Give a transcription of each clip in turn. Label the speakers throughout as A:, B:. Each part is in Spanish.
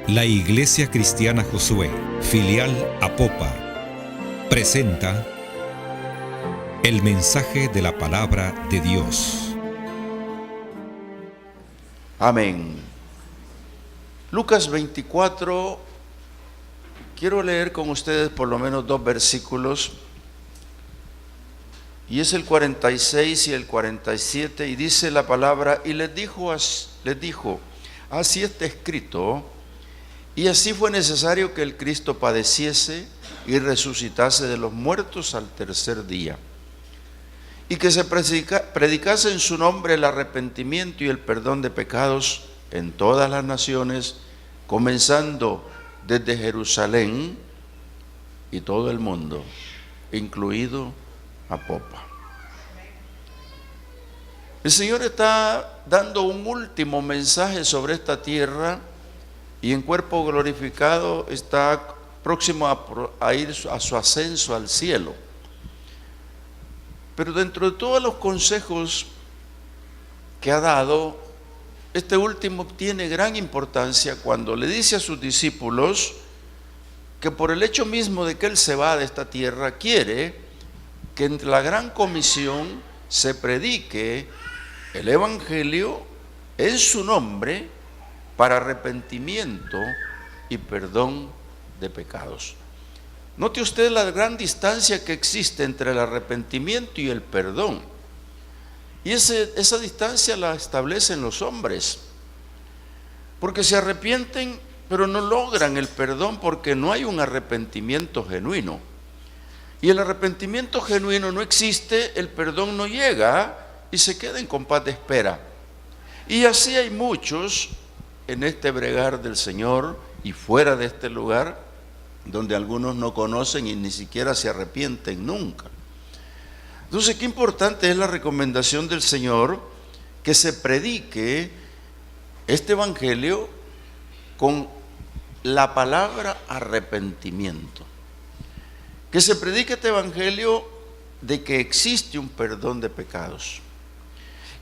A: La Iglesia Cristiana Josué, filial Apopa, presenta el mensaje de la palabra de Dios.
B: Amén. Lucas 24, quiero leer con ustedes por lo menos 2 versículos, y es el 46 y el 47, y dice la palabra: y les dijo, así está escrito, y así fue necesario que el Cristo padeciese y resucitase de los muertos al tercer día, y que se predicase en su nombre el arrepentimiento y el perdón de pecados en todas las naciones, comenzando desde Jerusalén y todo el mundo, incluido Apopa. El Señor está dando un último mensaje sobre esta tierra, y en cuerpo glorificado está próximo a ir a su ascenso al cielo. Pero dentro de todos los consejos que ha dado, este último tiene gran importancia cuando le dice a sus discípulos que por el hecho mismo de que Él se va de esta tierra, quiere que en la gran comisión se predique el Evangelio en su nombre para arrepentimiento y perdón de pecados. Note usted la gran distancia que existe entre el arrepentimiento y el perdón. Y esa distancia la establecen los hombres, porque se arrepienten, pero no logran el perdón porque no hay un arrepentimiento genuino. Y el arrepentimiento genuino no existe, el perdón no llega y se queda en compás de espera. Y así hay muchos en este bregar del Señor y fuera de este lugar, donde algunos no conocen y ni siquiera se arrepienten nunca. Entonces, qué importante es la recomendación del Señor, que se predique este evangelio con la palabra arrepentimiento. Que se predique este evangelio de que existe un perdón de pecados.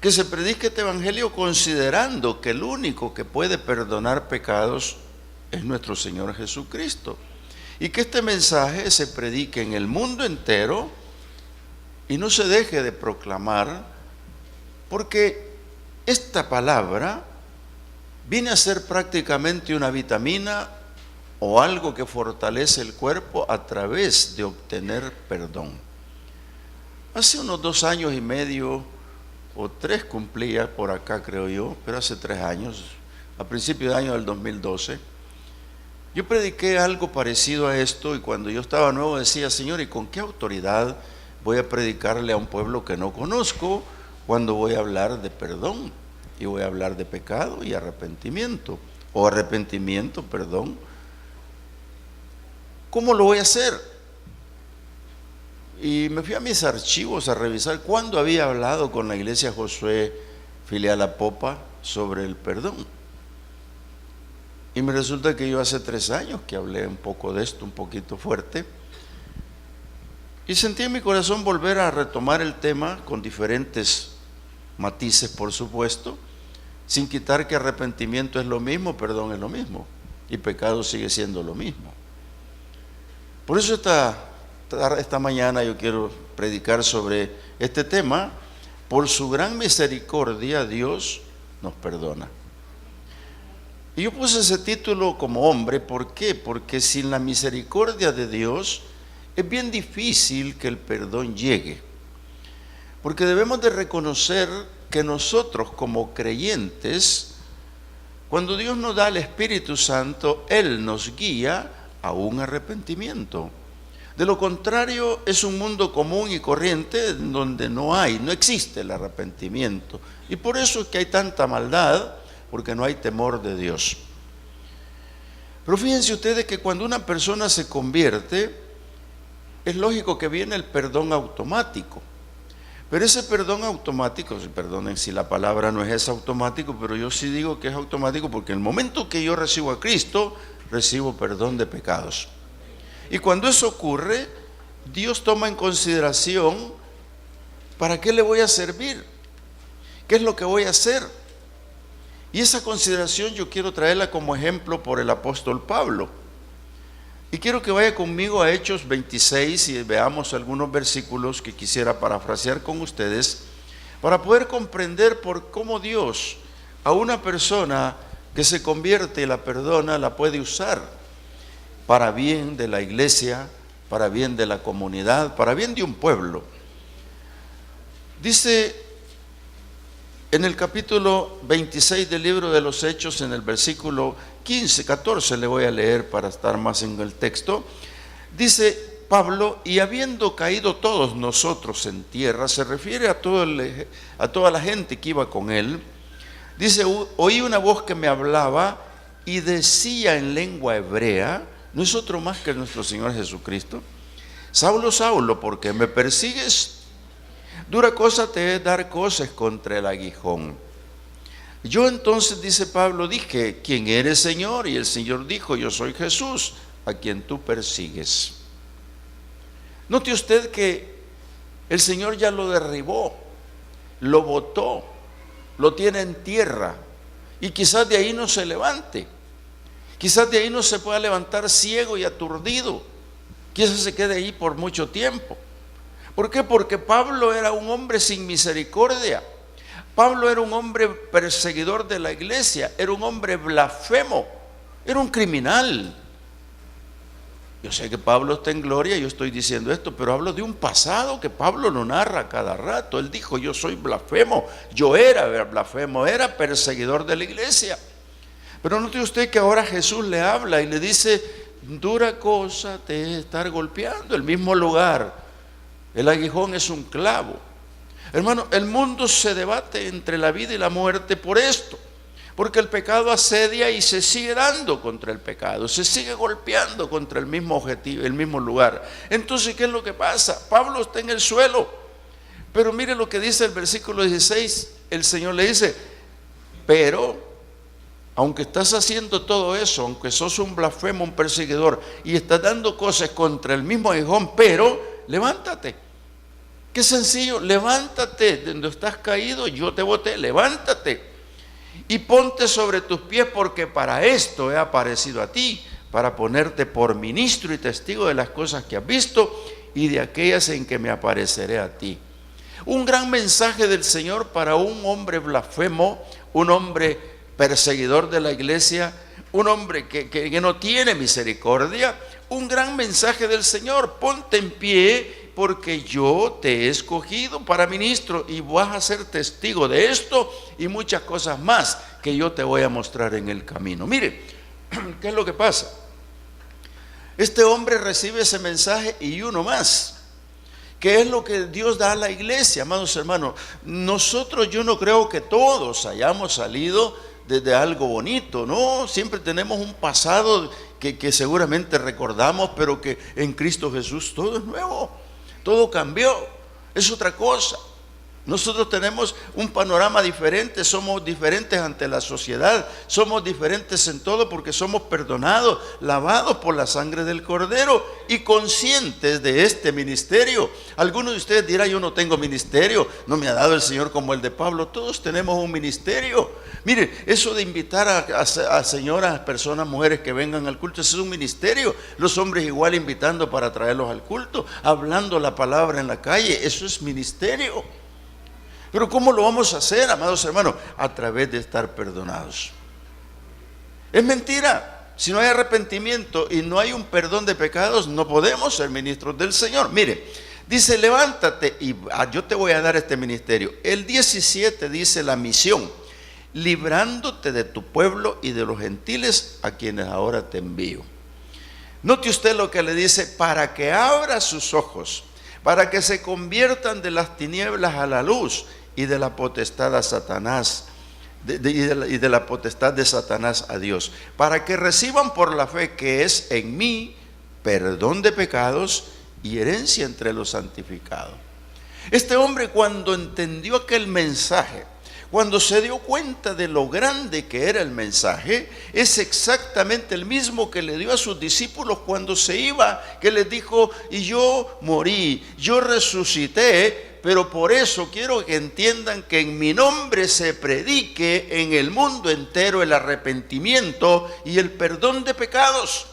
B: Que se predique este evangelio considerando que el único que puede perdonar pecados es nuestro Señor Jesucristo. Y que este mensaje se predique en el mundo entero y no se deje de proclamar, porque esta palabra viene a ser prácticamente una vitamina o algo que fortalece el cuerpo a través de obtener perdón. Hace unos 2 años y medio o 3 cumplía por acá, creo yo, pero hace 3 años, a principios de año del 2012, yo prediqué algo parecido a esto, y cuando yo estaba nuevo decía: Señor, ¿y con qué autoridad voy a predicarle a un pueblo que no conozco cuando voy a hablar de perdón y voy a hablar de pecado y arrepentimiento? O arrepentimiento, perdón. ¿Cómo lo voy a hacer? Y me fui a mis archivos a revisar cuándo había hablado con la iglesia Josué, filial Apopa, sobre el perdón. Y me resulta que yo hace 3 años que hablé un poco de esto, un poquito fuerte, y sentí en mi corazón volver a retomar el tema con diferentes matices, por supuesto, sin quitar que arrepentimiento es lo mismo, perdón es lo mismo, y pecado sigue siendo lo mismo. Por eso esta mañana yo quiero predicar sobre este tema. Por su gran misericordia Dios nos perdona. Y yo puse ese título como hombre, ¿por qué? Porque sin la misericordia de Dios es bien difícil que el perdón llegue. Porque debemos de reconocer que nosotros como creyentes, cuando Dios nos da el Espíritu Santo, Él nos guía a un arrepentimiento. De lo contrario, es un mundo común y corriente donde no existe el arrepentimiento. Y por eso es que hay tanta maldad, porque no hay temor de Dios. Pero fíjense ustedes que cuando una persona se convierte, es lógico que viene el perdón automático. Pero ese perdón automático, perdonen si la palabra no es automático, pero yo sí digo que es automático, porque en el momento que yo recibo a Cristo, recibo perdón de pecados. Y cuando eso ocurre, Dios toma en consideración ¿para qué le voy a servir? ¿Qué es lo que voy a hacer? Y esa consideración yo quiero traerla como ejemplo por el apóstol Pablo. Y quiero que vaya conmigo a Hechos 26 y veamos algunos versículos que quisiera parafrasear con ustedes para poder comprender por cómo Dios a una persona que se convierte y la perdona la puede usar para bien de la iglesia, para bien de la comunidad, para bien de un pueblo. Dice en el capítulo 26 del libro de los Hechos, en el versículo 15, 14, le voy a leer para estar más en el texto. Dice Pablo: y habiendo caído todos nosotros en tierra, se refiere a toda la gente que iba con él. Dice: oí una voz que me hablaba y decía en lengua hebrea, no es otro más que nuestro Señor Jesucristo: Saulo, Saulo, ¿por qué me persigues? Dura cosa te es dar cosas contra el aguijón. Yo entonces, dice Pablo, dije: ¿quién eres, Señor? Y el Señor dijo: yo soy Jesús, a quien tú persigues. Note usted que el Señor ya lo derribó, lo botó, lo tiene en tierra, y quizás de ahí no se levante, quizás de ahí no se pueda levantar ciego y aturdido, quizás se quede ahí por mucho tiempo. ¿Por qué? Porque Pablo era un hombre sin misericordia. Pablo era un hombre perseguidor de la iglesia, era un hombre blasfemo, era un criminal. Yo sé que Pablo está en gloria, yo estoy diciendo esto, pero hablo de un pasado que Pablo lo narra cada rato. Él dijo: yo soy blasfemo, yo era blasfemo, era perseguidor de la iglesia. Pero note usted que ahora Jesús le habla y le dice: dura cosa te es estar golpeando el mismo lugar. El aguijón es un clavo. Hermano, el mundo se debate entre la vida y la muerte por esto, porque el pecado asedia y se sigue dando contra el pecado, se sigue golpeando contra el mismo objetivo, el mismo lugar. Entonces, ¿qué es lo que pasa? Pablo está en el suelo, pero mire lo que dice el versículo 16. El Señor le dice: pero aunque estás haciendo todo eso, aunque sos un blasfemo, un perseguidor, y estás dando cosas contra el mismo aguijón, pero levántate. Qué sencillo: levántate de donde estás caído, yo te boté, levántate y ponte sobre tus pies, porque para esto he aparecido a ti, para ponerte por ministro y testigo de las cosas que has visto y de aquellas en que me apareceré a ti. Un gran mensaje del Señor para un hombre blasfemo, un hombre perseguidor de la iglesia, un hombre que no tiene misericordia. Un gran mensaje del Señor: ponte en pie, porque yo te he escogido para ministro y vas a ser testigo de esto y muchas cosas más que yo te voy a mostrar en el camino. Mire, ¿qué es lo que pasa? Este hombre recibe ese mensaje y uno más. ¿Qué es lo que Dios da a la iglesia, amados hermanos? Nosotros, yo no creo que todos hayamos salido desde algo bonito, no, siempre tenemos un pasado que seguramente recordamos, pero que en Cristo Jesús todo es nuevo, todo cambió, es otra cosa. Nosotros tenemos un panorama diferente, somos diferentes ante la sociedad, somos diferentes en todo porque somos perdonados, lavados por la sangre del Cordero y conscientes de este ministerio. Algunos de ustedes dirán: yo no tengo ministerio, no me ha dado el Señor como el de Pablo. Todos tenemos un ministerio. Mire, eso de invitar a señoras, personas, mujeres que vengan al culto, eso es un ministerio. Los hombres igual invitando para traerlos al culto, hablando la palabra en la calle, eso es ministerio. Pero ¿cómo lo vamos a hacer, amados hermanos? A través de estar perdonados. Es mentira. Si no hay arrepentimiento y no hay un perdón de pecados, no podemos ser ministros del Señor. Mire, dice: levántate y yo te voy a dar este ministerio. El 17 dice la misión: librándote de tu pueblo y de los gentiles a quienes ahora te envío. Note usted lo que le dice: para que abra sus ojos, para que se conviertan de las tinieblas a la luz y de la potestad a Satanás, y de la potestad de Satanás a Dios, para que reciban por la fe que es en mí perdón de pecados y herencia entre los santificados. Este hombre, cuando entendió aquel mensaje, cuando se dio cuenta de lo grande que era el mensaje, es exactamente el mismo que le dio a sus discípulos cuando se iba, que les dijo: y yo morí, yo resucité pero por eso quiero que entiendan que en mi nombre se predique en el mundo entero el arrepentimiento y el perdón de pecados.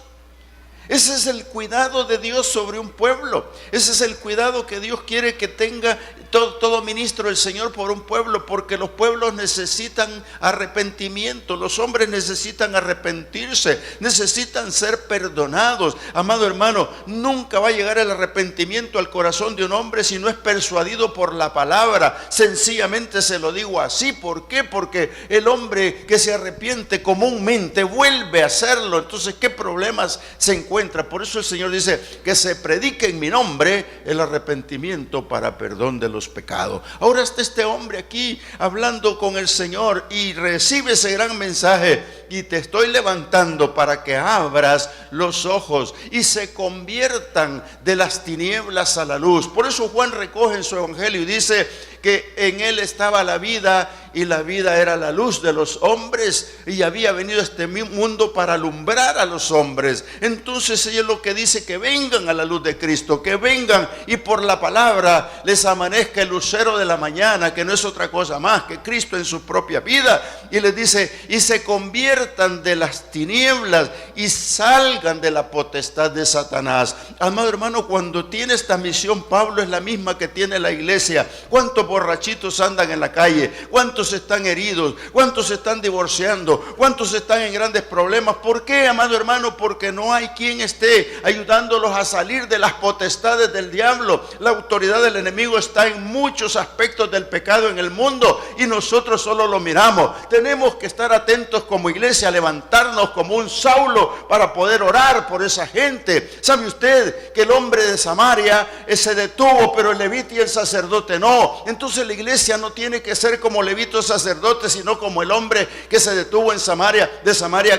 B: Ese es el cuidado de Dios sobre un pueblo. Ese es el cuidado que Dios quiere que tenga todo ministro del Señor por un pueblo, porque los pueblos necesitan arrepentimiento, los hombres necesitan arrepentirse, necesitan ser perdonados. Amado hermano, nunca va a llegar el arrepentimiento al corazón de un hombre si no es persuadido por la palabra. Sencillamente se lo digo así. ¿Por qué? Porque el hombre que se arrepiente comúnmente vuelve a hacerlo. Entonces, ¿qué problemas se encuentran? Por eso el Señor dice que se predique en mi nombre el arrepentimiento para perdón de los pecados. Ahora está este hombre aquí hablando con el Señor y recibe ese gran mensaje: y te estoy levantando para que abras los ojos y se conviertan de las tinieblas a la luz. Por eso Juan recoge en su evangelio y dice que en él estaba la vida y la vida era la luz de los hombres, y había venido a este mundo para alumbrar a los hombres. Entonces ella es lo que dice: que vengan a la luz de Cristo, que vengan y por la palabra les amanezca el lucero de la mañana, que no es otra cosa más que Cristo en su propia vida. Y les dice: y se conviertan de las tinieblas y salgan de la potestad de Satanás. Amado hermano, cuando tiene esta misión Pablo es la misma que tiene la iglesia. ¿Cuántos borrachitos andan en la calle? ¿Cuántos están heridos? ¿Cuántos se están divorciando? ¿Cuántos están en grandes problemas? ¿Por qué, amado hermano? Porque no hay quien esté ayudándolos a salir de las potestades del diablo. La autoridad del enemigo está en muchos aspectos del pecado en el mundo y nosotros solo lo miramos. Tenemos que estar atentos como iglesia, levantarnos como un Saulo para poder orar por esa gente. ¿Sabe usted que el hombre de Samaria se detuvo, pero el levita y el sacerdote no? Entonces la iglesia no tiene que ser como levitos sacerdotes, sino como el hombre que se detuvo en Samaria,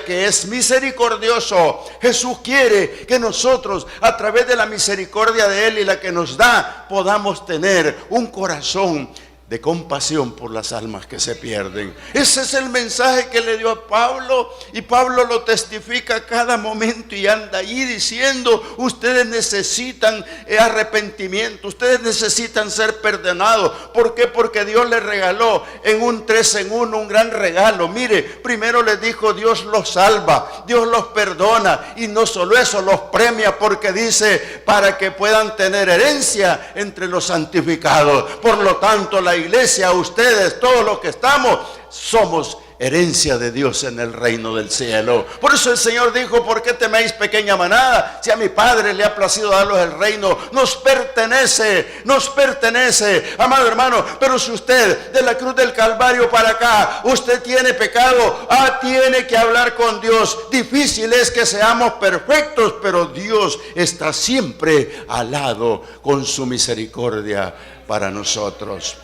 B: que es misericordioso. Jesús quiere que nosotros, a través de la misericordia de Él y la que nos da, podamos tener un corazón de compasión por las almas que se pierden. Ese es el mensaje que le dio a Pablo, y Pablo lo testifica a cada momento y anda ahí diciendo: ustedes necesitan arrepentimiento, ustedes necesitan ser perdonados. ¿Por qué? Porque Dios les regaló en un 3 en 1 un gran regalo. Mire, primero les dijo: Dios los salva, Dios los perdona, y no solo eso, los premia, porque dice: para que puedan tener herencia entre los santificados. Por lo tanto, la iglesia, ustedes, todos los que estamos, somos herencia de Dios en el reino del cielo. Por eso el Señor dijo: ¿por qué teméis, pequeña manada? Si a mi Padre le ha placido daros el reino, nos pertenece, amado hermano. Pero si usted de la cruz del Calvario para acá, usted tiene pecado, tiene que hablar con Dios. Difícil es que seamos perfectos, pero Dios está siempre al lado con su misericordia para nosotros.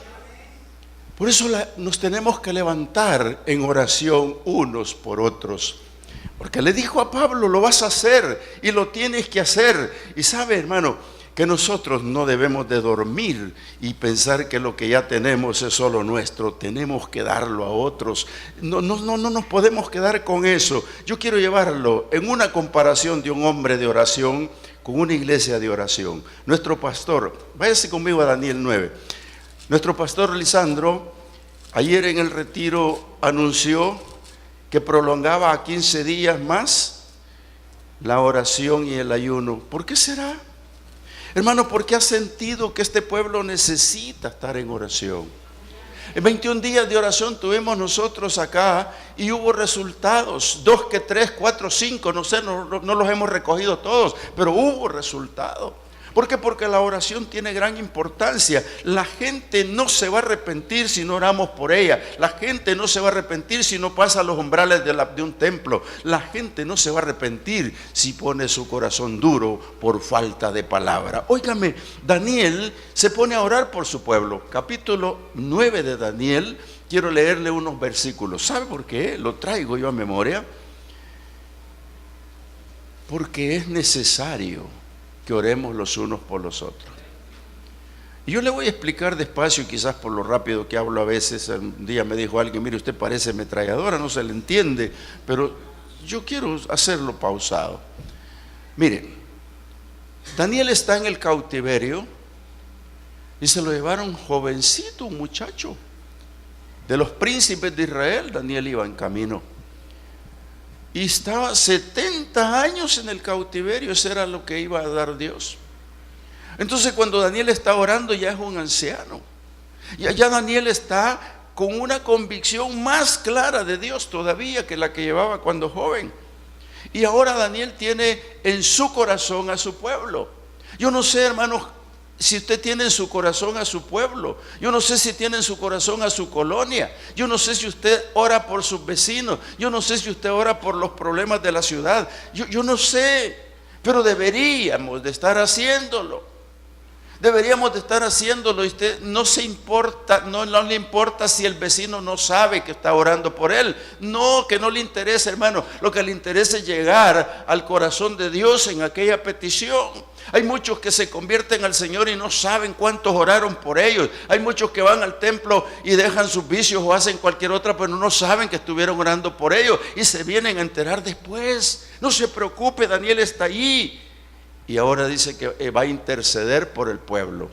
B: Por eso nos tenemos que levantar en oración unos por otros. Porque le dijo a Pablo: lo vas a hacer y lo tienes que hacer. Y sabe, hermano, que nosotros no debemos de dormir y pensar que lo que ya tenemos es solo nuestro. Tenemos que darlo a otros. No nos podemos quedar con eso. Yo quiero llevarlo en una comparación de un hombre de oración con una iglesia de oración. Nuestro pastor, váyase conmigo a Daniel 9. Nuestro pastor Lisandro ayer en el retiro anunció que prolongaba a 15 días más la oración y el ayuno. ¿Por qué será? Hermano, porque ha sentido que este pueblo necesita estar en oración. En 21 días de oración tuvimos nosotros acá y hubo resultados. 2 que 3, 4, 5, no sé, no los hemos recogido todos, pero hubo resultados. ¿Por qué? Porque la oración tiene gran importancia. La gente no se va a arrepentir si no oramos por ella. La gente no se va a arrepentir si no pasa los umbrales de un templo. La gente no se va a arrepentir si pone su corazón duro por falta de palabra. Óigame, Daniel se pone a orar por su pueblo. Capítulo 9 de Daniel, quiero leerle unos versículos. ¿Sabe por qué? Lo traigo yo a memoria. Porque es necesario que oremos los unos por los otros. Y yo le voy a explicar despacio, quizás por lo rápido que hablo a veces. Un día me dijo alguien: mire, usted parece ametralladora, no se le entiende, pero yo quiero hacerlo pausado. Mire, Daniel está en el cautiverio Y se lo llevaron jovencito, un muchacho. De los príncipes de Israel, Daniel iba en camino. Y estaba 70 años en el cautiverio, eso era lo que iba a dar Dios. Entonces cuando Daniel está orando ya es un anciano. Ya Daniel está con una convicción más clara de Dios todavía que la que llevaba cuando joven. Y ahora Daniel tiene en su corazón a su pueblo. Yo no sé, hermanos, si usted tiene en su corazón a su pueblo. Yo no sé si tiene en su corazón a su colonia. Yo no sé si usted ora por sus vecinos. Yo no sé si usted ora por los problemas de la ciudad. Yo no sé, pero deberíamos de estar haciéndolo. Deberíamos de estar haciéndolo. Y usted no le importa si el vecino no sabe que está orando por él. No, que no le interesa, hermano. Lo que le interesa es llegar al corazón de Dios en aquella petición. Hay muchos que se convierten al Señor y no saben cuántos oraron por ellos. Hay muchos que van al templo y dejan sus vicios o hacen cualquier otra, pero no saben que estuvieron orando por ellos y se vienen a enterar después. No se preocupe, Daniel está allí. Y ahora dice que va a interceder por el pueblo.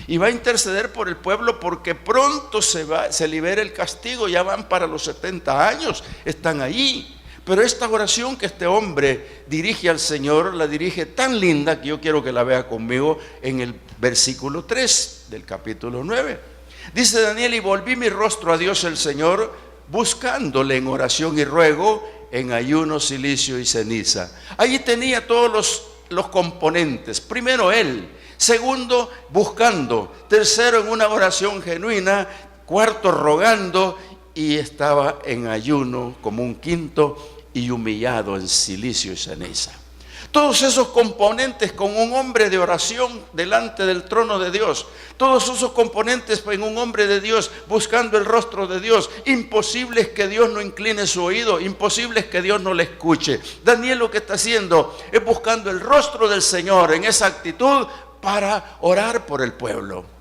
B: Y va a interceder por el pueblo porque pronto se libera el castigo. Ya van para los 70 años, están ahí. Pero esta oración que este hombre dirige al Señor, la dirige tan linda que yo quiero que la vea conmigo en el versículo 3 del capítulo 9. Dice Daniel: y volví mi rostro a Dios el Señor, buscándole en oración y ruego, en ayuno, cilicio y ceniza. Allí tenía todos los componentes. Primero él, segundo buscando, tercero en una oración genuina, cuarto rogando, y estaba en ayuno como un quinto, y humillado en cilicio y ceniza. Todos esos componentes con un hombre de oración delante del trono de Dios. Todos esos componentes en un hombre de Dios buscando el rostro de Dios. Imposible es que Dios no incline su oído. Imposible es que Dios no le escuche. Daniel lo que está haciendo es buscando el rostro del Señor en esa actitud para orar por el pueblo.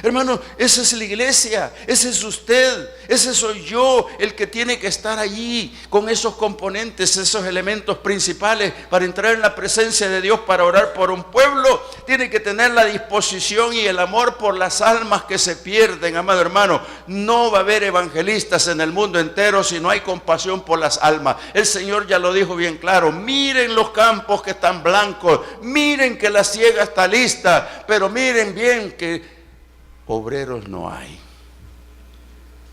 B: Hermano, esa es la iglesia, ese es usted, ese soy yo, el que tiene que estar allí con esos componentes, esos elementos principales para entrar en la presencia de Dios, para orar por un pueblo. Tiene que tener la disposición y el amor por las almas que se pierden, amado hermano. No va a haber evangelistas en el mundo entero si no hay compasión por las almas. El Señor ya lo dijo bien claro: miren los campos que están blancos, miren que la siega está lista, pero miren bien que obreros no hay,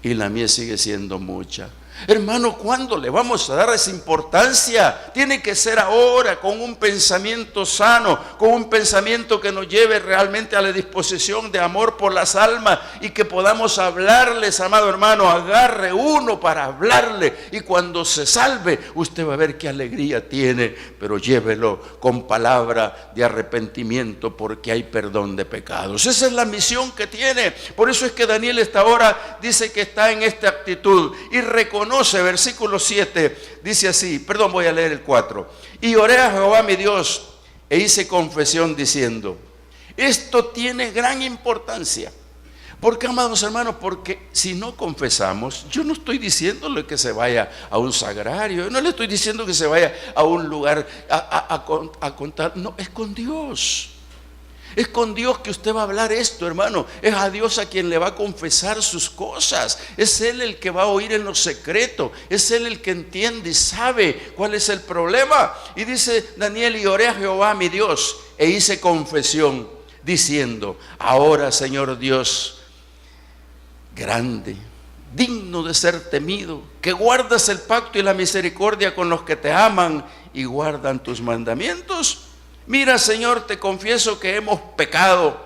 B: y la mies sigue siendo mucha. Hermano, ¿cuándo le vamos a dar esa importancia? Tiene que ser ahora, con un pensamiento sano, con un pensamiento que nos lleve realmente a la disposición de amor por las almas, y que podamos hablarles, amado hermano. Agarre uno para hablarle, y cuando se salve, usted va a ver qué alegría tiene, pero llévelo con palabra de arrepentimiento, porque hay perdón de pecados. Esa es la misión que tiene. Por eso es que Daniel esta hora dice que está en esta actitud y reconoce. Versículo 7 dice así, voy a leer el 4. Y oré a Jehová mi Dios e hice confesión diciendo. Esto tiene gran importancia. ¿Por qué, amados hermanos? Porque si no confesamos, yo no estoy diciéndole que se vaya a un sagrario, yo no le estoy diciendo que se vaya a un lugar a contar, no, es con Dios. Es con Dios que usted va a hablar esto, hermano. Es a Dios a quien le va a confesar sus cosas. Es Él el que va a oír en lo secreto. Es Él el que entiende y sabe cuál es el problema. Y dice Daniel: y oré a Jehová mi Dios e hice confesión diciendo: ahora, Señor Dios grande, digno de ser temido, que guardas el pacto y la misericordia con los que te aman y guardan tus mandamientos. Mira, Señor, te confieso que hemos pecado,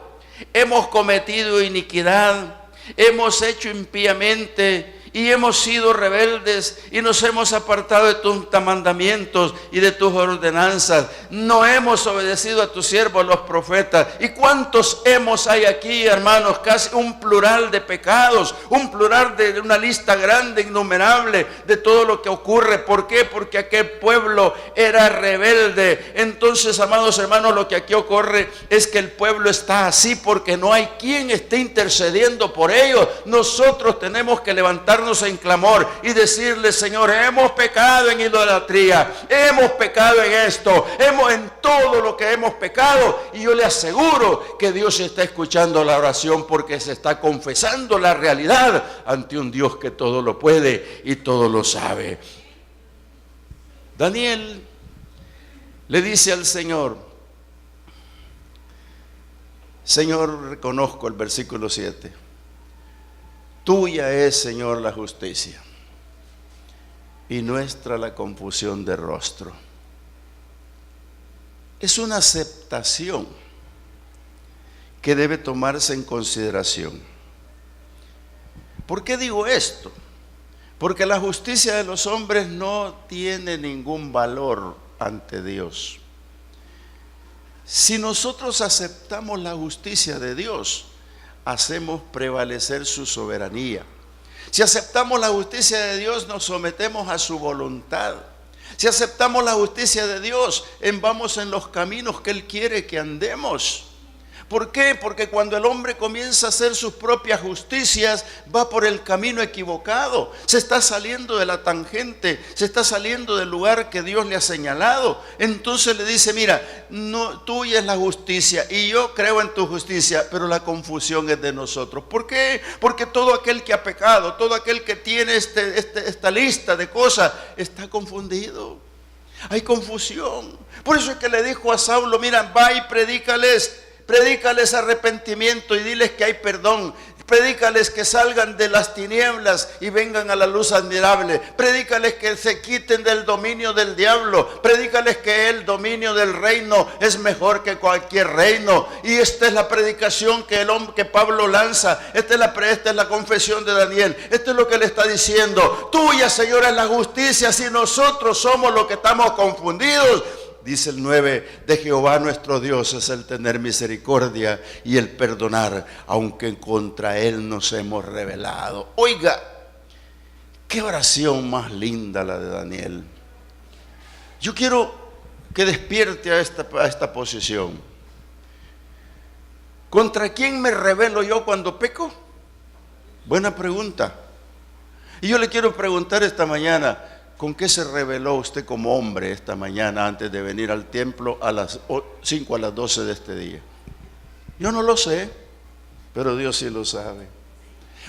B: hemos cometido iniquidad, hemos hecho impíamente y hemos sido rebeldes y nos hemos apartado de tus mandamientos y de tus ordenanzas. No hemos obedecido a tus siervos los profetas. ¿Y cuántos hay aquí, hermanos? Casi un plural de pecados, un plural de una lista grande, innumerable de todo lo que ocurre. ¿Por qué? Porque aquel pueblo era rebelde. Entonces, amados hermanos, lo que aquí ocurre es que el pueblo está así porque no hay quien esté intercediendo por ellos. Nosotros tenemos que levantar levantarnos en clamor y decirle: Señor, hemos pecado en idolatría, hemos pecado en esto, en todo lo que hemos pecado. Y yo le aseguro que Dios está escuchando la oración, porque se está confesando la realidad ante un Dios que todo lo puede y todo lo sabe. Daniel le dice al Señor: Señor, reconozco, el versículo 7, tuya es, Señor, la justicia, y nuestra la confusión de rostro. Es una aceptación que debe tomarse en consideración. ¿Por qué digo esto? Porque la justicia de los hombres no tiene ningún valor ante Dios. Si nosotros aceptamos la justicia de Dios, hacemos prevalecer su soberanía. Si aceptamos la justicia de Dios, nos sometemos a su voluntad. Si aceptamos la justicia de Dios, vamos en los caminos que Él quiere que andemos. ¿Por qué? Porque cuando el hombre comienza a hacer sus propias justicias, va por el camino equivocado. Se está saliendo de la tangente, se está saliendo del lugar que Dios le ha señalado. Entonces le dice: mira, no, tuya es la justicia y yo creo en tu justicia, pero la confusión es de nosotros. ¿Por qué? Porque todo aquel que ha pecado, todo aquel que tiene esta lista de cosas, está confundido. Hay confusión. Por eso es que le dijo a Saulo: mira, va y predícales arrepentimiento y diles que hay perdón. Predícales que salgan de las tinieblas y vengan a la luz admirable. Predícales que se quiten del dominio del diablo. Predícales que el dominio del reino es mejor que cualquier reino. Y esta es la predicación que Pablo lanza. Esta es la confesión de Daniel. Esto es lo que le está diciendo: tuya, Señor, es la justicia. Si nosotros somos los que estamos confundidos, dice el 9, de Jehová nuestro Dios es el tener misericordia y el perdonar, aunque contra Él nos hemos rebelado. Oiga, qué oración más linda la de Daniel. Yo quiero que despierte a esta posición. ¿Contra quién me rebelo yo cuando peco? Buena pregunta. Y yo le quiero preguntar esta mañana: ¿con qué se rebeló usted como hombre esta mañana antes de venir al templo a las 5 a las 12 de este día? Yo no lo sé, pero Dios sí lo sabe.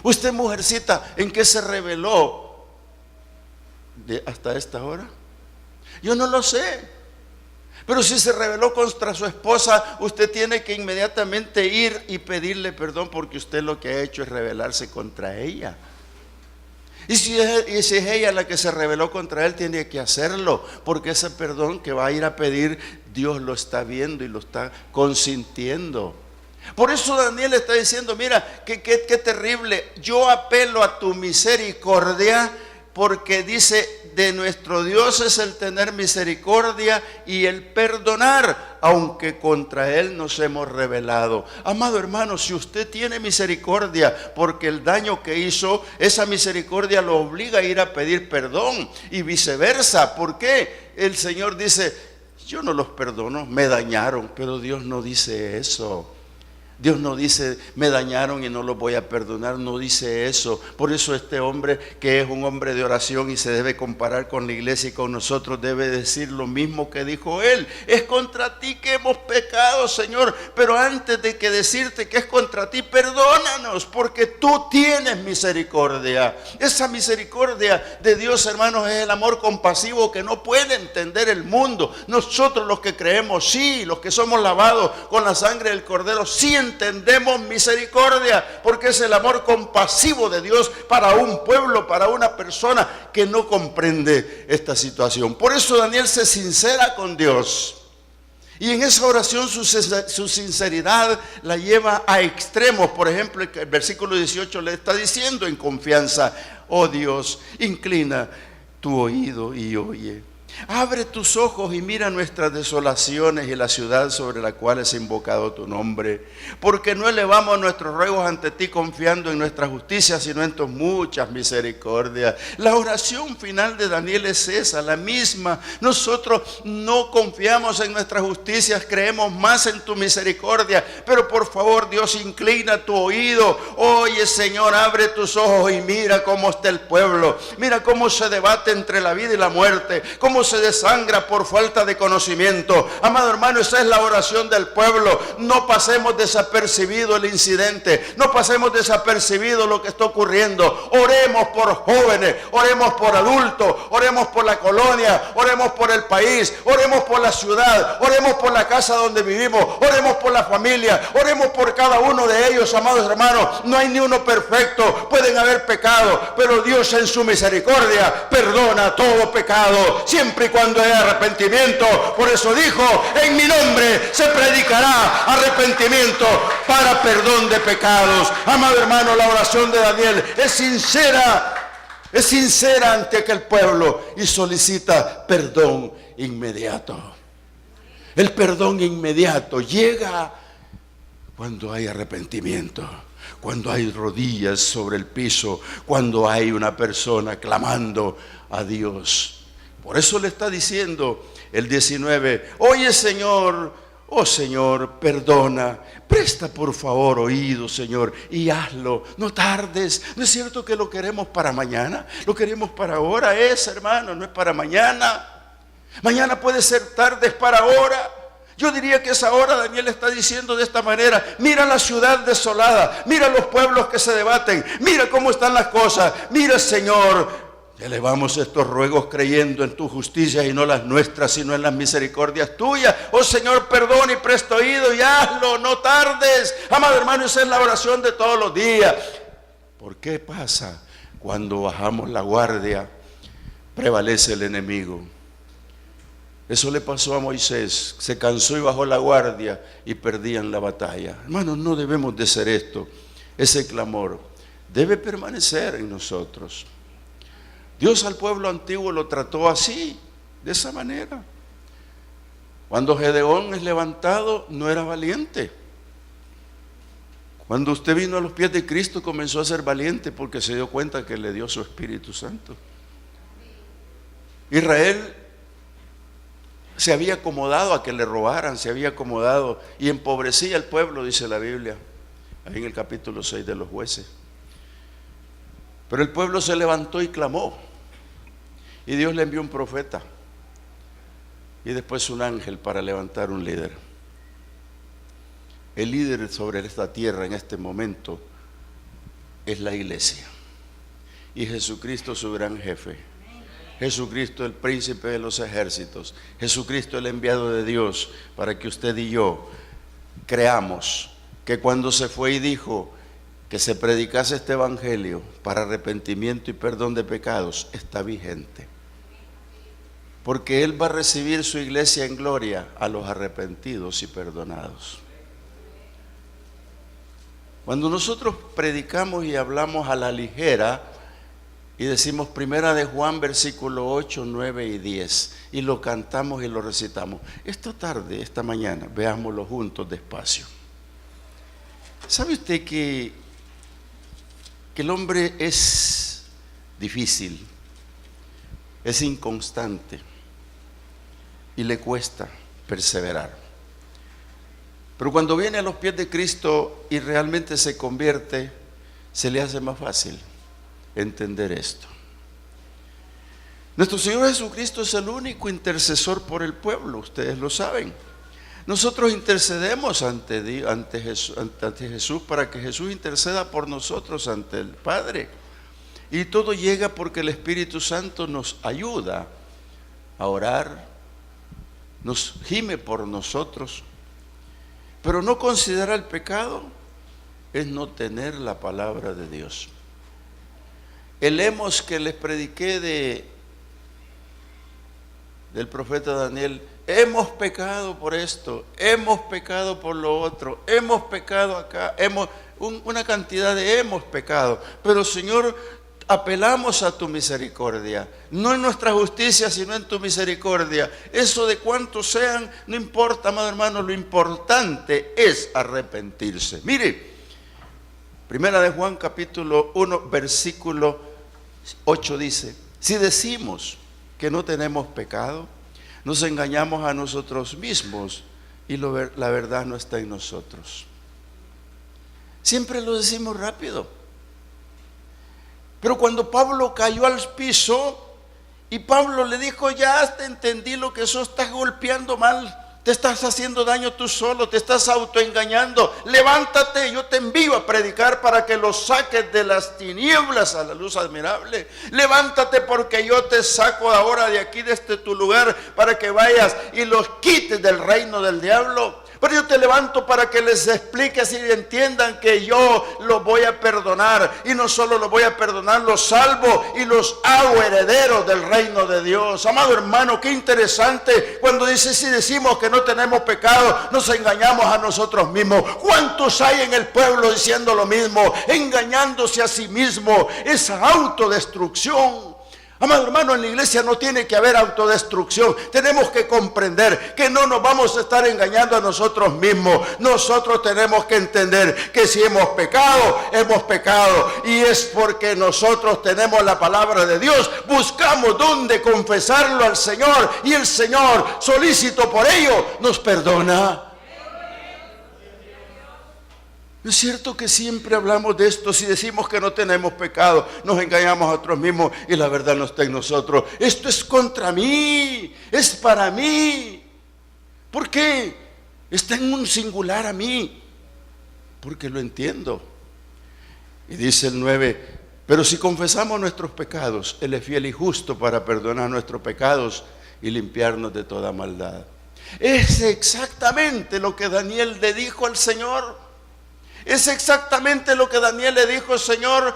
B: Usted, mujercita, ¿en qué se rebeló hasta esta hora? Yo no lo sé. Pero si se rebeló contra su esposa, usted tiene que inmediatamente ir y pedirle perdón, porque usted lo que ha hecho es rebelarse contra ella. Y si es ella la que se rebeló contra él, tiene que hacerlo, porque ese perdón que va a ir a pedir, Dios lo está viendo y lo está consintiendo. Por eso Daniel está diciendo: mira, qué terrible, yo apelo a tu misericordia, porque dice: de nuestro Dios es el tener misericordia y el perdonar, aunque contra Él nos hemos rebelado. Amado hermano, si usted tiene misericordia, porque el daño que hizo, esa misericordia lo obliga a ir a pedir perdón, y viceversa. ¿Por qué? El Señor dice: yo no los perdono, me dañaron. Pero Dios no dice eso. Dios no dice: me dañaron y no los voy a perdonar. No dice eso. Por eso este hombre, que es un hombre de oración y se debe comparar con la iglesia y con nosotros, debe decir lo mismo que dijo él: es contra ti que hemos pecado, Señor, pero antes de que decirte que es contra ti, perdónanos, porque tú tienes misericordia. Esa misericordia de Dios, hermanos, es el amor compasivo que no puede entender el mundo. Nosotros, los que creemos, sí, los que somos lavados con la sangre del Cordero, sí entendemos misericordia, porque es el amor compasivo de Dios para un pueblo, para una persona que no comprende esta situación. Por eso Daniel se sincera con Dios, y en esa oración su sinceridad la lleva a extremos. Por ejemplo, el versículo 18 le está diciendo en confianza: oh Dios, inclina tu oído y oye. Abre tus ojos y mira nuestras desolaciones y la ciudad sobre la cual es invocado tu nombre. Porque no elevamos nuestros ruegos ante ti confiando en nuestra justicia, sino en tus muchas misericordias. La oración final de Daniel es esa, la misma. Nosotros no confiamos en nuestras justicias, creemos más en tu misericordia. Pero por favor, Dios, inclina tu oído. Oye, Señor, abre tus ojos y mira cómo está el pueblo. Mira cómo se debate entre la vida y la muerte. Cómo se desangra por falta de conocimiento. Amado hermano, esa es la oración del pueblo. No pasemos desapercibido el incidente, no pasemos desapercibido lo que está ocurriendo. Oremos por jóvenes, oremos por adultos, oremos por la colonia, oremos por el país, oremos por la ciudad, oremos por la casa donde vivimos, oremos por la familia, oremos por cada uno de ellos, amados hermanos. No hay ni uno perfecto, pueden haber pecados, pero Dios en su misericordia perdona todo pecado, siempre y cuando haya arrepentimiento. Por eso dijo: en mi nombre se predicará arrepentimiento para perdón de pecados. Amado hermano, la oración de Daniel es sincera ante aquel pueblo y solicita perdón inmediato. El perdón inmediato llega cuando hay arrepentimiento, cuando hay rodillas sobre el piso, cuando hay una persona clamando a Dios. Por eso le está diciendo el 19: oye, Señor, oh Señor, perdona, presta por favor oído, Señor, y hazlo, no tardes. ¿No es cierto que lo queremos para mañana? Lo queremos para ahora, hermano, no es para mañana. Mañana puede ser tarde, es para ahora. Yo diría que es ahora. Daniel está diciendo de esta manera: mira la ciudad desolada, mira los pueblos que se debaten, mira cómo están las cosas, mira, Señor. Elevamos estos ruegos creyendo en tu justicia y no las nuestras, sino en las misericordias tuyas. Oh Señor, perdona y presta oído y hazlo, no tardes. Amado hermano, esa es la oración de todos los días. ¿Por qué pasa? Cuando bajamos la guardia, prevalece el enemigo. Eso le pasó a Moisés, se cansó y bajó la guardia y perdían la batalla. Hermanos, no debemos de ser esto. Ese clamor debe permanecer en nosotros. Dios al pueblo antiguo lo trató así, de esa manera. Cuando Gedeón es levantado, no era valiente. Cuando usted vino a los pies de Cristo, comenzó a ser valiente porque se dio cuenta que le dio su Espíritu Santo. Israel se había acomodado a que le robaran, se había acomodado y empobrecía al pueblo, dice la Biblia, ahí en el capítulo 6 de los Jueces. Pero el pueblo se levantó y clamó. Y Dios le envió un profeta y después un ángel para levantar un líder. El líder sobre esta tierra en este momento es la iglesia. Y Jesucristo su gran jefe. Jesucristo el príncipe de los ejércitos. Jesucristo el enviado de Dios para que usted y yo creamos que cuando se fue y dijo que se predicase este evangelio para arrepentimiento y perdón de pecados, está vigente. Porque Él va a recibir su iglesia en gloria a los arrepentidos y perdonados. Cuando nosotros predicamos y hablamos a la ligera y decimos Primera de Juan versículo 8, 9 y 10 y lo cantamos y lo recitamos, esta tarde, esta mañana, veámoslo juntos despacio. ¿Sabe usted que el hombre es difícil, es inconstante y le cuesta perseverar? Pero cuando viene a los pies de Cristo y realmente se convierte, se le hace más fácil entender esto. Nuestro Señor Jesucristo es el único intercesor por el pueblo, ustedes lo saben. Nosotros intercedemos ante Jesús para que Jesús interceda por nosotros ante el Padre. Y todo llega porque el Espíritu Santo nos ayuda a orar, nos gime por nosotros. Pero no considerar el pecado es no tener la palabra de Dios. El hemos que les prediqué del profeta Daniel: hemos pecado por esto, hemos pecado por lo otro, hemos pecado acá, una cantidad de hemos pecado. Pero Señor, apelamos a tu misericordia, no en nuestra justicia, sino en tu misericordia. Eso de cuántos sean, no importa, amado hermano, lo importante es arrepentirse. Mire, Primera de Juan capítulo 1, versículo 8 dice: si decimos que no tenemos pecado, nos engañamos a nosotros mismos y la verdad no está en nosotros. Siempre lo decimos rápido. Pero cuando Pablo cayó al piso y Pablo le dijo: ya te entendí lo que eso estás golpeando mal, te estás haciendo daño tú solo, te estás autoengañando, levántate, yo te envío a predicar para que los saques de las tinieblas a la luz admirable. Levántate, porque yo te saco ahora de aquí, de tu lugar, para que vayas y los quites del reino del diablo. Pero yo te levanto para que les expliques y entiendan que yo los voy a perdonar. Y no solo los voy a perdonar, los salvo y los hago herederos del reino de Dios. Amado hermano, qué interesante cuando dice: si decimos que no tenemos pecado, nos engañamos a nosotros mismos. ¿Cuántos hay en el pueblo diciendo lo mismo, engañándose a sí mismo? Esa autodestrucción. Amado hermano, en la iglesia no tiene que haber autodestrucción. Tenemos que comprender que no nos vamos a estar engañando a nosotros mismos. Nosotros tenemos que entender que si hemos pecado, hemos pecado. Y es porque nosotros tenemos la palabra de Dios. Buscamos dónde confesarlo al Señor. Y el Señor, solícito por ello, nos perdona. ¿No es cierto que siempre hablamos de esto? Si decimos que no tenemos pecado, nos engañamos a nosotros mismos y la verdad no está en nosotros. Esto es contra mí, es para mí. ¿Por qué? Está en un singular a mí. Porque lo entiendo. Y dice el 9: pero si confesamos nuestros pecados, Él es fiel y justo para perdonar nuestros pecados y limpiarnos de toda maldad. Es exactamente lo que Daniel le dijo al Señor. Es exactamente lo que Daniel le dijo: Señor,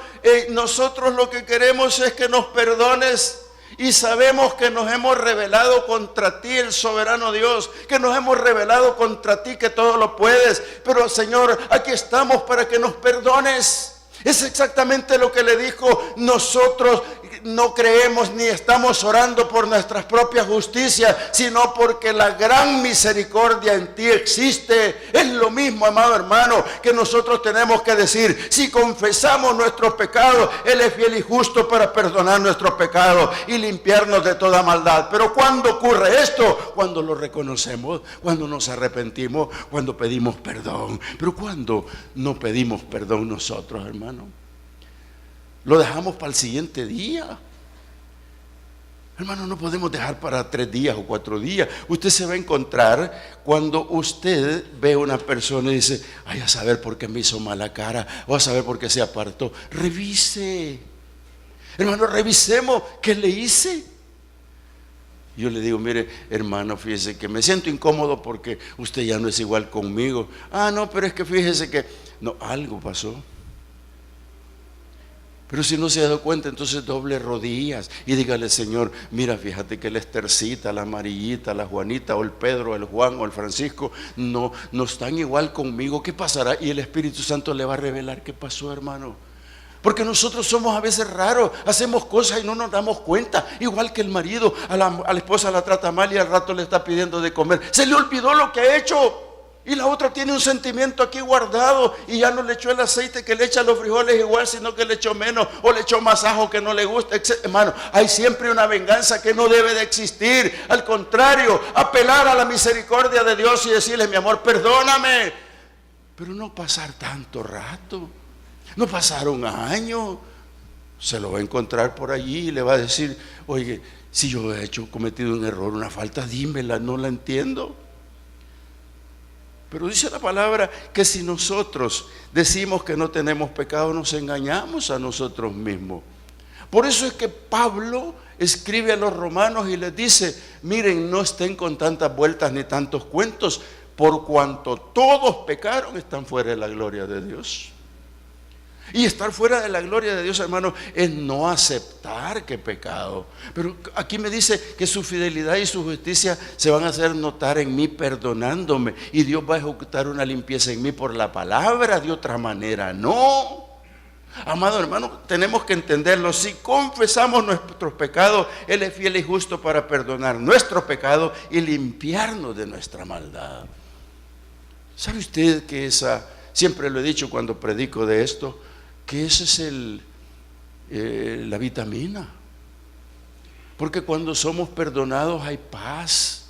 B: nosotros lo que queremos es que nos perdones. Y sabemos que nos hemos rebelado contra ti, el soberano Dios, que nos hemos rebelado contra ti, que todo lo puedes. Pero Señor, aquí estamos para que nos perdones. Es exactamente lo que le dijo. Nosotros no creemos ni estamos orando por nuestras propias justicias, sino porque la gran misericordia en ti existe. Es lo mismo, amado hermano, que nosotros tenemos que decir: si confesamos nuestros pecados, Él es fiel y justo para perdonar nuestros pecados y limpiarnos de toda maldad. Pero ¿cuándo ocurre esto? Cuando lo reconocemos, cuando nos arrepentimos, cuando pedimos perdón. Pero ¿cuándo no pedimos perdón nosotros, hermano? Lo dejamos para el siguiente día. Hermano, no podemos dejar para 3 días o 4 días. Usted se va a encontrar cuando usted ve a una persona y dice: ay, a saber por qué me hizo mala cara, o a saber por qué se apartó. Revise. Hermano, revisemos qué le hice. Yo le digo: mire, hermano, fíjese que me siento incómodo porque usted ya no es igual conmigo. Ah, no, pero es que fíjese que no, algo pasó. Pero si no se ha dado cuenta, entonces doble rodillas y dígale: Señor, mira, fíjate que la Estercita, la Amarillita, la Juanita, o el Pedro, el Juan o el Francisco no están igual conmigo. ¿Qué pasará? Y el Espíritu Santo le va a revelar qué pasó, hermano. Porque nosotros somos a veces raros, hacemos cosas y no nos damos cuenta. Igual que el marido, a la esposa la trata mal y al rato le está pidiendo de comer. Se le olvidó lo que ha hecho. Y la otra tiene un sentimiento aquí guardado y ya no le echó el aceite que le echa a los frijoles igual, sino que le echó menos, o le echó más ajo que no le gusta, etc. Hermano, hay siempre una venganza que no debe de existir. Al contrario, apelar a la misericordia de Dios y decirle: mi amor, perdóname. Pero no pasar tanto rato, no pasar un año. Se lo va a encontrar por allí y le va a decir: oye, si yo he cometido un error, una falta, dímela, no la entiendo. Pero dice la palabra que si nosotros decimos que no tenemos pecado, nos engañamos a nosotros mismos. Por eso es que Pablo escribe a los romanos y les dice: miren, no estén con tantas vueltas ni tantos cuentos, por cuanto todos pecaron, están fuera de la gloria de Dios. Y estar fuera de la gloria de Dios, hermano, es no aceptar que he pecado. Pero aquí me dice que su fidelidad y su justicia se van a hacer notar en mí, perdonándome. Y Dios va a ejecutar una limpieza en mí por la palabra, de otra manera no. Amado hermano, tenemos que entenderlo. Si confesamos nuestros pecados, Él es fiel y justo para perdonar nuestros pecados y limpiarnos de nuestra maldad. ¿Sabe usted que siempre lo he dicho cuando predico de esto, que esa es la vitamina? Porque cuando somos perdonados hay paz.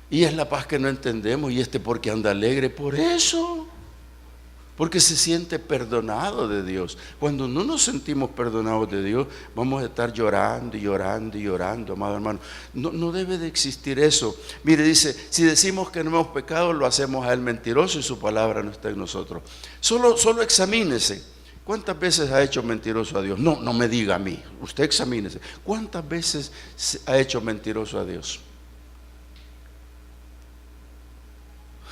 B: Y es la paz que no entendemos. Y porque anda alegre por eso. Porque se siente perdonado de Dios. Cuando no nos sentimos perdonados de Dios, vamos a estar llorando y llorando y llorando, amado hermano. No debe de existir eso. Mire, dice, si decimos que no hemos pecado, lo hacemos a Él mentiroso y su palabra no está en nosotros. Solo examínese. ¿Cuántas veces ha hecho mentiroso a Dios? No me diga a mí. Usted examínese. ¿Cuántas veces ha hecho mentiroso a Dios?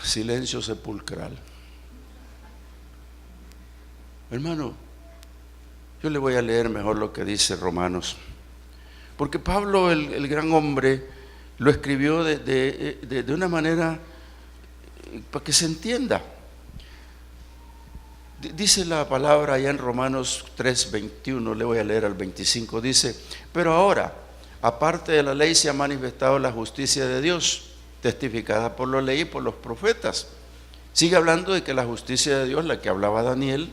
B: Silencio sepulcral. Hermano, yo le voy a leer mejor lo que dice Romanos, porque Pablo, el gran hombre, lo escribió de una manera para que se entienda. Dice la palabra allá en Romanos 3:21, le voy a leer al 25, dice: pero ahora, aparte de la ley, se ha manifestado la justicia de Dios, testificada por la ley y por los profetas. Sigue hablando de que la justicia de Dios, la que hablaba Daniel,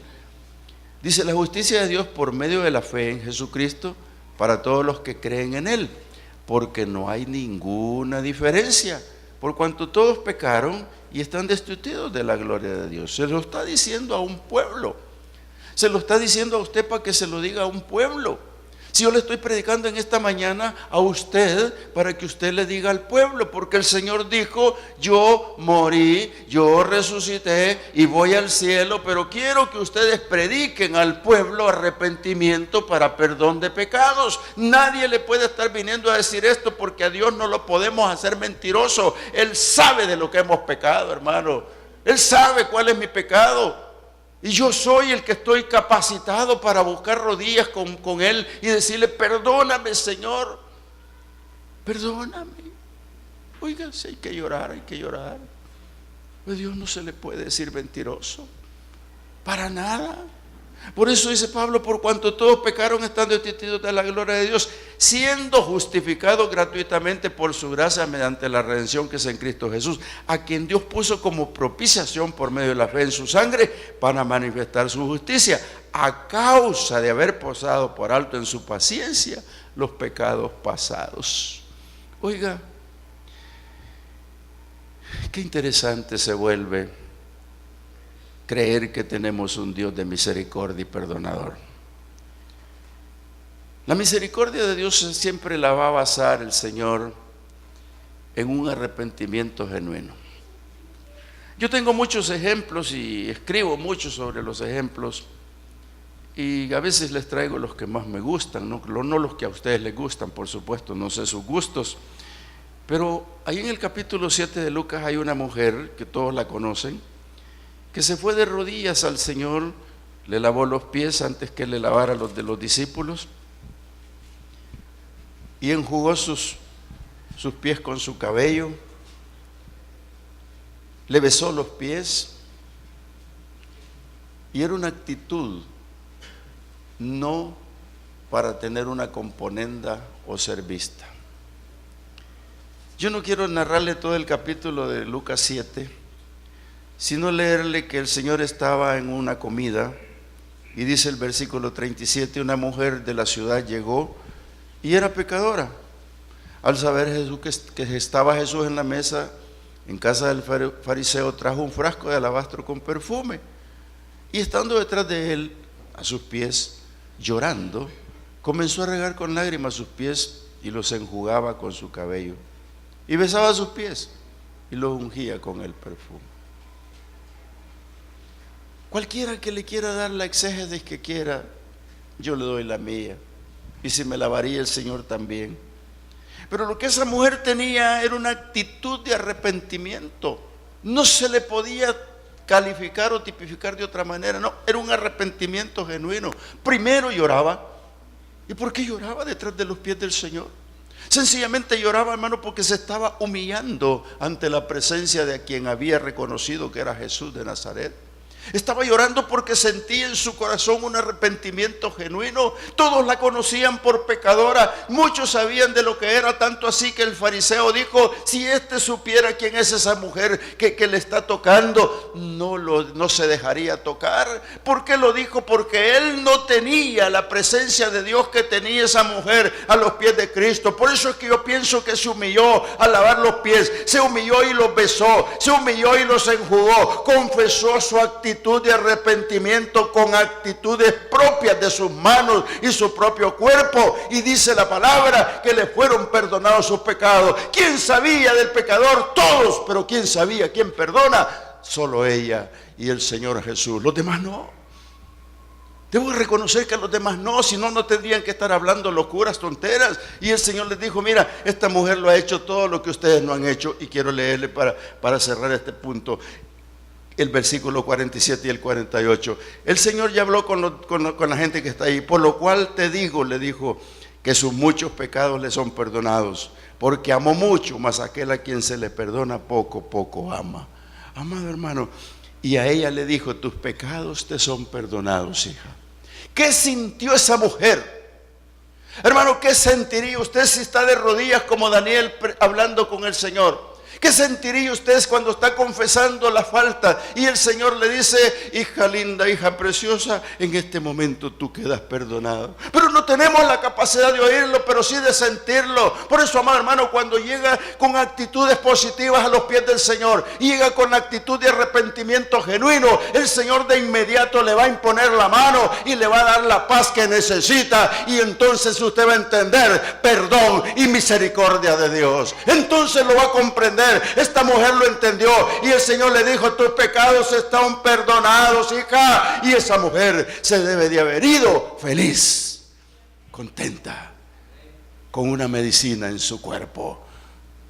B: dice: la justicia de Dios por medio de la fe en Jesucristo para todos los que creen en Él, porque no hay ninguna diferencia, por cuanto todos pecaron y están destituidos de la gloria de Dios. Se lo está diciendo a un pueblo, se lo está diciendo a usted para que se lo diga a un pueblo. Si yo le estoy predicando en esta mañana a usted, para que usted le diga al pueblo, porque el Señor dijo: yo morí, yo resucité y voy al cielo, pero quiero que ustedes prediquen al pueblo arrepentimiento para perdón de pecados. Nadie le puede estar viniendo a decir esto, porque a Dios no lo podemos hacer mentiroso. Él sabe de lo que hemos pecado, hermano. Él sabe cuál es mi pecado. Y yo soy el que estoy capacitado para buscar rodillas con Él y decirle: perdóname, Señor, perdóname. Oiga, si hay que llorar, hay que llorar. A Dios no se le puede decir mentiroso, para nada. Por eso dice Pablo: por cuanto todos pecaron, están destituidos de la gloria de Dios, siendo justificados gratuitamente por su gracia mediante la redención que es en Cristo Jesús, a quien Dios puso como propiciación por medio de la fe en su sangre para manifestar su justicia, a causa de haber pasado por alto en su paciencia los pecados pasados. Oiga, qué interesante se vuelve creer que tenemos un Dios de misericordia y perdonador. La misericordia de Dios siempre la va a basar el Señor en un arrepentimiento genuino. Yo tengo muchos ejemplos y escribo mucho sobre los ejemplos, y a veces les traigo los que más me gustan, no los que a ustedes les gustan, por supuesto, no sé sus gustos. Pero ahí en el capítulo 7 de Lucas hay una mujer que todos la conocen, que se fue de rodillas al Señor, le lavó los pies antes que le lavara los de los discípulos, y enjugó sus pies con su cabello, le besó los pies, y era una actitud no para tener una componenda o ser vista. Yo no quiero narrarle todo el capítulo de Lucas 7, sino leerle que el Señor estaba en una comida, y dice el versículo 37, una mujer de la ciudad llegó y era pecadora. Al saber Jesús que estaba Jesús en la mesa en casa del fariseo, trajo un frasco de alabastro con perfume, y estando detrás de él, a sus pies, llorando, comenzó a regar con lágrimas sus pies y los enjugaba con su cabello, y besaba sus pies y los ungía con el perfume. Cualquiera que le quiera dar la exégesis que quiera, yo le doy la mía, y si me lavaría el Señor también. Pero lo que esa mujer tenía era una actitud de arrepentimiento. No se le podía calificar o tipificar de otra manera, no, era un arrepentimiento genuino. Primero lloraba. ¿Y por qué lloraba detrás de los pies del Señor? Sencillamente lloraba, hermano, porque se estaba humillando ante la presencia de quien había reconocido que era Jesús de Nazaret. Estaba llorando porque sentía en su corazón un arrepentimiento genuino. Todos la conocían por pecadora. Muchos sabían de lo que era, tanto así que el fariseo dijo: si éste supiera quién es esa mujer que le está tocando, no se dejaría tocar. ¿Por qué lo dijo? Porque él no tenía la presencia de Dios que tenía esa mujer a los pies de Cristo. Por eso es que yo pienso que se humilló a lavar los pies, se humilló y los besó, se humilló y los enjugó, confesó su actitud de arrepentimiento con actitudes propias de sus manos y su propio cuerpo, y dice la palabra que le fueron perdonados sus pecados. ¿Quién sabía del pecador? Todos, pero ¿quién sabía quién perdona? Solo ella y el Señor Jesús. Los demás no. Debo reconocer que los demás no, si no, no tendrían que estar hablando locuras, tonteras. Y el Señor les dijo: mira, esta mujer lo ha hecho todo lo que ustedes no han hecho. Y quiero leerle para cerrar este punto el versículo 47 y el 48. El Señor ya habló con la gente que está ahí. Por lo cual te digo, le dijo, que sus muchos pecados le son perdonados, porque amó mucho, mas aquel a quien se le perdona poco, poco ama. Amado hermano, y a ella le dijo: tus pecados te son perdonados, hija. ¿Qué sintió esa mujer? Hermano, ¿qué sentiría usted si está de rodillas como Daniel hablando con el Señor? ¿Qué sentiría usted cuando está confesando la falta y el Señor le dice: hija linda, hija preciosa, en este momento tú quedas perdonada? Pero no tenemos la capacidad de oírlo, pero sí de sentirlo. Por eso, amado hermano, cuando llega con actitudes positivas a los pies del Señor, llega con actitud de arrepentimiento genuino, el Señor de inmediato le va a imponer la mano y le va a dar la paz que necesita, y entonces usted va a entender perdón y misericordia de Dios. Entonces lo va a comprender. Esta mujer lo entendió y el Señor le dijo: tus pecados están perdonados, hija. Y esa mujer se debe de haber ido feliz, contenta, con una medicina en su cuerpo: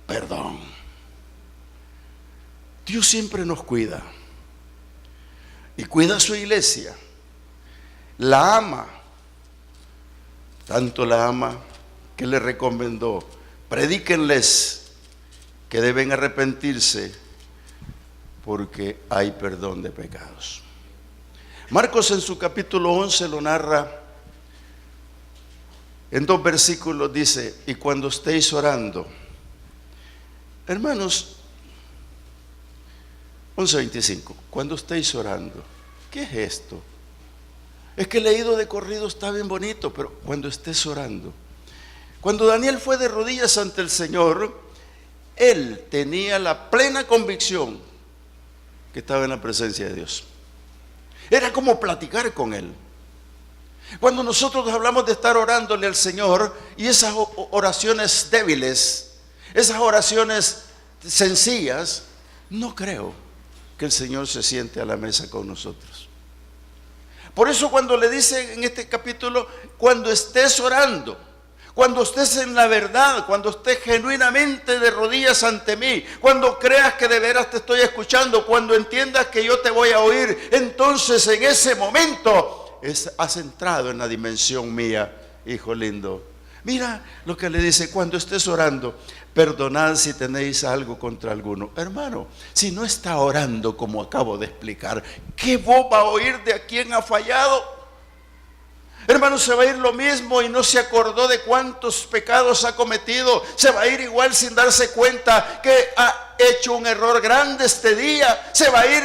B: perdón. Dios siempre nos cuida y cuida a su iglesia, la ama, tanto la ama que le recomendó: predíquenles que deben arrepentirse porque hay perdón de pecados. Marcos en su capítulo 11 lo narra en 2 versículos. Dice: y cuando estéis orando, hermanos, 11:25, cuando estéis orando. ¿Qué es esto? Es que leído de corrido está bien bonito, pero cuando estés orando. Cuando Daniel fue de rodillas ante el Señor, él tenía la plena convicción que estaba en la presencia de Dios. Era como platicar con Él. Cuando nosotros hablamos de estar orándole al Señor, y esas oraciones débiles, esas oraciones sencillas, no creo que el Señor se siente a la mesa con nosotros. Por eso cuando le dice en este capítulo: cuando estés orando, cuando estés en la verdad, cuando estés genuinamente de rodillas ante mí, cuando creas que de veras te estoy escuchando, cuando entiendas que yo te voy a oír, entonces en ese momento has entrado en la dimensión mía, hijo lindo. Mira lo que le dice: cuando estés orando, perdonad si tenéis algo contra alguno. Hermano, si no está orando como acabo de explicar, ¿qué voz va a oír de a quién ha fallado? Hermano, se va a ir lo mismo y no se acordó de cuántos pecados ha cometido. Se va a ir igual sin darse cuenta que ha hecho un error grande este día. Se va a ir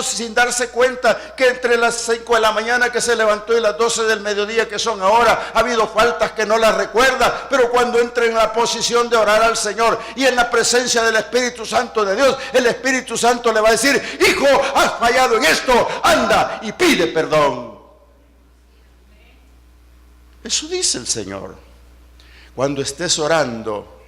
B: sin darse cuenta que entre las 5 de la mañana que se levantó y las 12 del mediodía que son ahora, ha habido faltas que no las recuerda. Pero cuando entre en la posición de orar al Señor y en la presencia del Espíritu Santo de Dios, el Espíritu Santo le va a decir: hijo, has fallado en esto, anda y pide perdón. Eso dice el Señor. Cuando estés orando,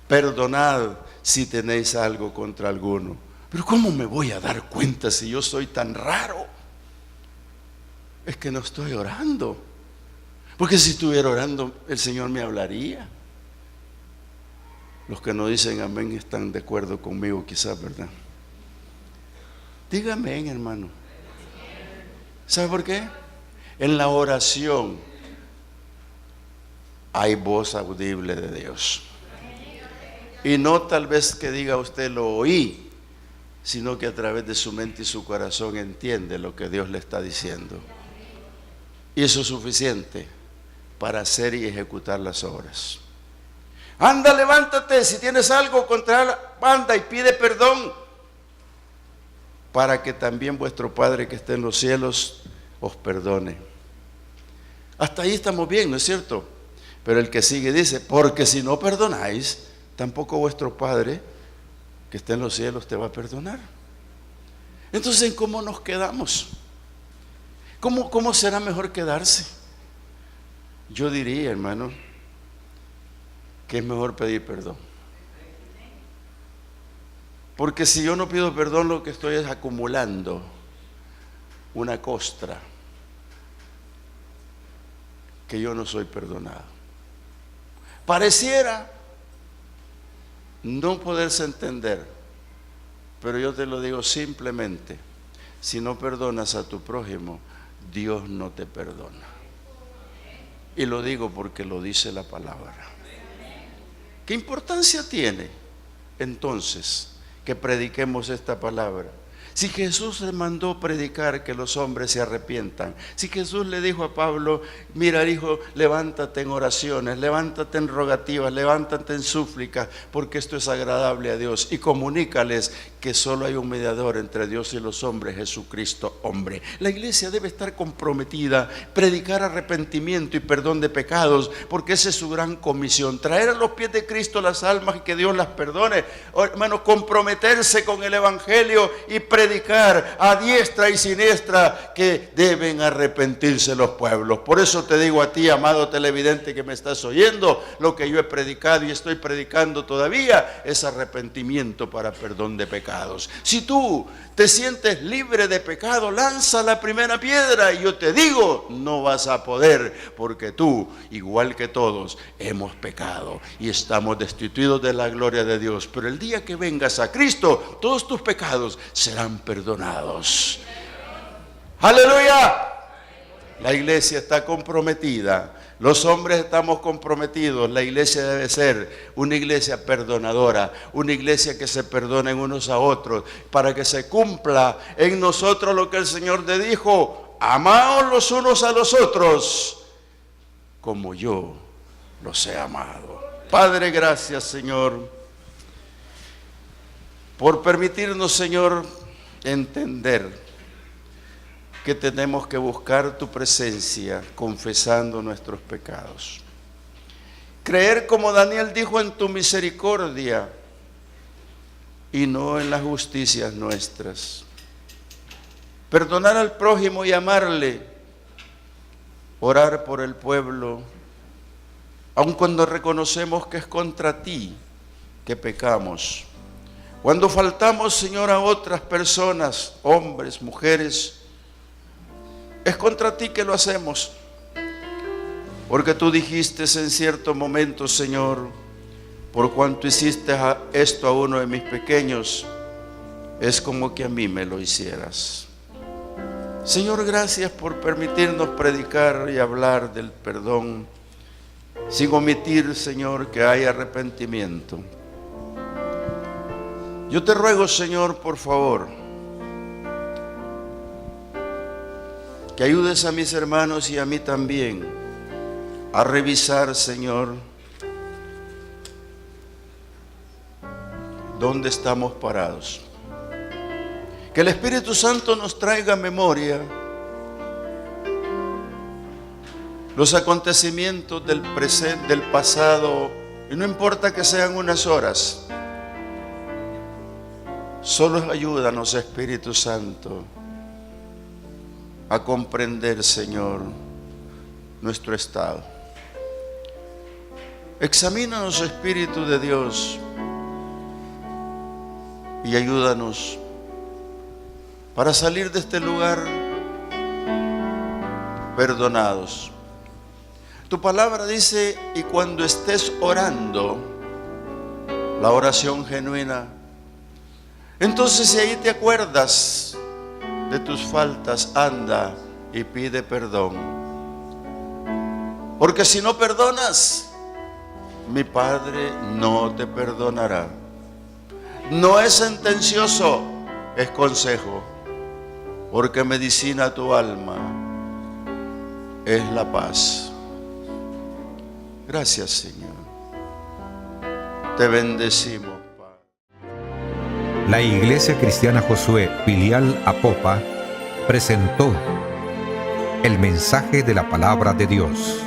B: perdonad si tenéis algo contra alguno. Pero ¿cómo me voy a dar cuenta si yo soy tan raro? Es que no estoy orando. Porque si estuviera orando, el Señor me hablaría. Los que no dicen amén están de acuerdo conmigo quizás, ¿verdad? Dígame amén, hermano. ¿Sabe por qué? En la oración hay voz audible de Dios. Y no tal vez que diga usted: lo oí, sino que a través de su mente y su corazón entiende lo que Dios le está diciendo. Y eso es suficiente para hacer y ejecutar las obras. Anda, levántate, si tienes algo contra él, anda y pide perdón, para que también vuestro Padre que está en los cielos os perdone. Hasta ahí estamos bien, ¿no es cierto? Pero el que sigue dice, porque si no perdonáis, tampoco vuestro Padre que está en los cielos te va a perdonar. Entonces, ¿en cómo nos quedamos? ¿Cómo será mejor quedarse? Yo diría, hermano, que es mejor pedir perdón. Porque si yo no pido perdón, lo que estoy es acumulando una costra que yo no soy perdonado. Pareciera no poderse entender, pero yo te lo digo simplemente: si no perdonas a tu prójimo, Dios no te perdona. Y lo digo porque lo dice la palabra. ¿Qué importancia tiene entonces que prediquemos esta palabra? Si Jesús le mandó predicar que los hombres se arrepientan, si Jesús le dijo a Pablo, mira hijo, levántate en oraciones, levántate en rogativas, levántate en súplicas, porque esto es agradable a Dios, y comunícales que solo hay un mediador entre Dios y los hombres, Jesucristo hombre. La iglesia debe estar comprometida, predicar arrepentimiento y perdón de pecados, porque esa es su gran comisión, traer a los pies de Cristo las almas y que Dios las perdone. Hermano, comprometerse con el evangelio y predicar a diestra y siniestra que deben arrepentirse los pueblos. Por eso te digo a ti, amado televidente que me estás oyendo, lo que yo he predicado y estoy predicando todavía es arrepentimiento para perdón de pecados. Si tú te sientes libre de pecado, lanza la primera piedra, y yo te digo, no vas a poder, porque tú, igual que todos, hemos pecado y estamos destituidos de la gloria de Dios. Pero el día que vengas a Cristo, todos tus pecados serán perdonados. ¡Aleluya! La iglesia está comprometida, los hombres estamos comprometidos. La iglesia debe ser una iglesia perdonadora, una iglesia que se perdonen unos a otros, para que se cumpla en nosotros lo que el Señor te dijo: amaos los unos a los otros como yo los he amado. Padre, gracias, Señor, por permitirnos, Señor, entender que tenemos que buscar tu presencia confesando nuestros pecados. Creer, como Daniel dijo, en tu misericordia y no en las justicias nuestras. Perdonar al prójimo y amarle. Orar por el pueblo, aun cuando reconocemos que es contra ti que pecamos. Cuando faltamos, Señor, a otras personas, hombres, mujeres, es contra ti que lo hacemos, porque tú dijiste en cierto momento, Señor, por cuanto hiciste esto a uno de mis pequeños, es como que a mí me lo hicieras. Señor, gracias por permitirnos predicar y hablar del perdón, sin omitir, Señor, que hay arrepentimiento. Yo te ruego, Señor, por favor, que ayudes a mis hermanos y a mí también a revisar, Señor, dónde estamos parados. Que el Espíritu Santo nos traiga memoria los acontecimientos del presente, del pasado, y no importa que sean unas horas. Solo ayúdanos, Espíritu Santo, a comprender, Señor, nuestro estado. Examínanos, Espíritu de Dios, y ayúdanos para salir de este lugar perdonados. Tu palabra dice, y cuando estés orando, la oración genuina, entonces si ahí te acuerdas de tus faltas, anda y pide perdón. Porque si no perdonas, mi Padre no te perdonará. No es sentencioso, es consejo, porque medicina a tu alma es la paz. Gracias, Señor. Te bendecimos, Padre.
A: La Iglesia Cristiana Josué, filial Apopa, presentó el mensaje de la palabra de Dios.